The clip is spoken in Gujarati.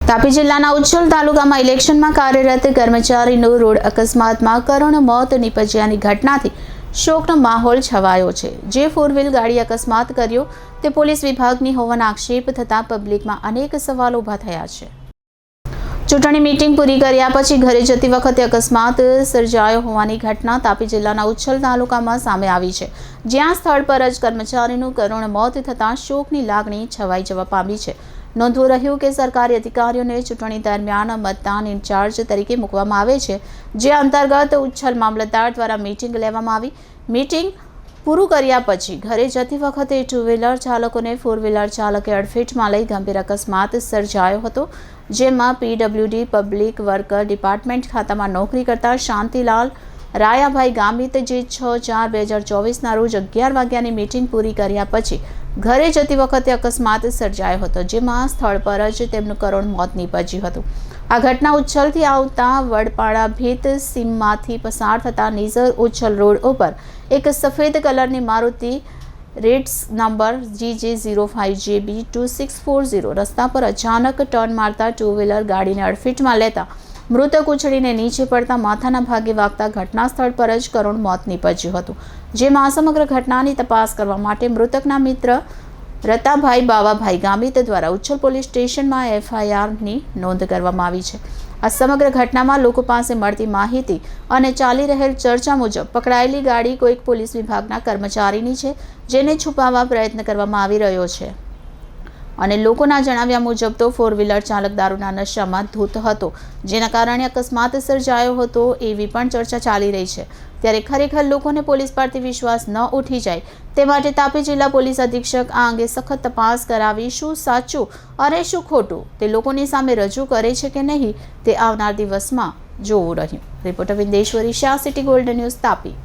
તાપી જિલ્લાના ઉચ્છલ તાલુકામાં ઇલેક્શનમાં કાર્યરત કર્મચારીનું રોડ અકસ્માતમાં કરુણ મોત નીપજ્યાની ઘટનાથી શોકનો માહોલ છવાયો છે। જે ફોર વ્હીલ ગાડી અકસ્માત કર્યો તે પોલીસ વિભાગની હોવાના આક્ષેપ થતા પબ્લિકમાં અનેક સવાલો ઊભા થયા છે। ચૂંટણી મીટિંગ પૂરી કર્યા પછી ઘરે જતી વખતે અકસ્માત સર્જાયો હોવાની ઘટના તાપી જિલ્લાના ઉચ્છલ તાલુકામાં સામે આવી છે, જ્યાં સ્થળ પર જ કર્મચારીનું કરુણ મોત થતાં શોકની લાગણી છવાઈ જવા પામી છે। નોંધવું રહ્યું કે સરકારી અધિકારીઓને ચૂંટણી દરમિયાન મતદાન ઇન્ચાર્જ તરીકે મૂકવામાં આવે છે, જે અંતર્ગત ઉચ્છલ મામલતદાર દ્વારા મીટિંગ લેવામાં આવી। મીટિંગ પૂરું કર્યા પછી ઘરે જતી વખતે ટુ વ્હીલર ચાલકોને ફોર વ્હીલર ચાલકે અડફેટમાં લઈ ગંભીર અકસ્માત સર્જાયો હતો, જેમાં પીડબ્લ્યુડી પબ્લિક વર્કર ડિપાર્ટમેન્ટ ખાતામાં નોકરી કરતા શાંતિલાલ રાયાભાઈ ગામિત જે 6/4/2024ના રોજ 11 વાગ્યાની મીટિંગ પૂરી કર્યા પછી ઘરે જતી વખતે અકસ્માત સર્જાયો હતો, જેમાં સ્થળ પર જ તેમનું કરુણ મોત નીપજ્યું હતું। આ ઘટના ઉચ્છલથી આવતા વડપાડા ભીત સીમમાંથી પસાર થતા નિઝર ઉચ્છલ રોડ ઉપર એક સફેદ કલરની મારુતિ રેટ્સ નંબર GJ05JB2640 રસ્તા પર અચાનક ટર્ન મારતા ટુ વ્હીલર ગાડીને અડફેટમાં લેતા મૃતક ઉછળીને નીચે પડતા માથાના ભાગે વાગતા ઘટના સ્થળ પર જ કરુણ મોત નીપજ્યું હતું, જેમાં સમગ્ર ઘટનાની તપાસ કરવા માટે મૃતકના મિત્ર રતાભાઈ બાવાભાઈ ગામિત દ્વારા ઉચ્છલ પોલીસ સ્ટેશનમાં FIRની નોંધ કરવામાં આવી છે। આ સમગ્ર ઘટનામાં લોકો પાસે મળતી માહિતી અને ચાલી રહેલ ચર્ચા મુજબ પકડાયેલી ગાડી કોઈક પોલીસ વિભાગના કર્મચારીની છે, જેને છુપાવવા પ્રયત્ન કરવામાં આવી રહ્યો છે અને લોકોના જણાવ્યા મુજબ તો ફોર વ્હીલર ચાલક દારૂના નશામાં ધૂત હતો, જેના કારણે અકસ્માત સર્જાયો હતો એવી પણ ચર્ચા ચાલી રહી છે। ત્યારે ખરેખર લોકોને પોલીસ પરથી વિશ્વાસ ન ઉઠી જાય તે માટે તાપી જિલ્લા પોલીસ અધિક્ષક આ અંગે સખત તપાસ કરાવી શું સાચું અને શું ખોટું તે લોકોની સામે રજૂ કરે છે કે નહીં તે આવનાર દિવસમાં જોવું રહ્યું। Reporter Vindeshwari Shah, city golden news, Tapi.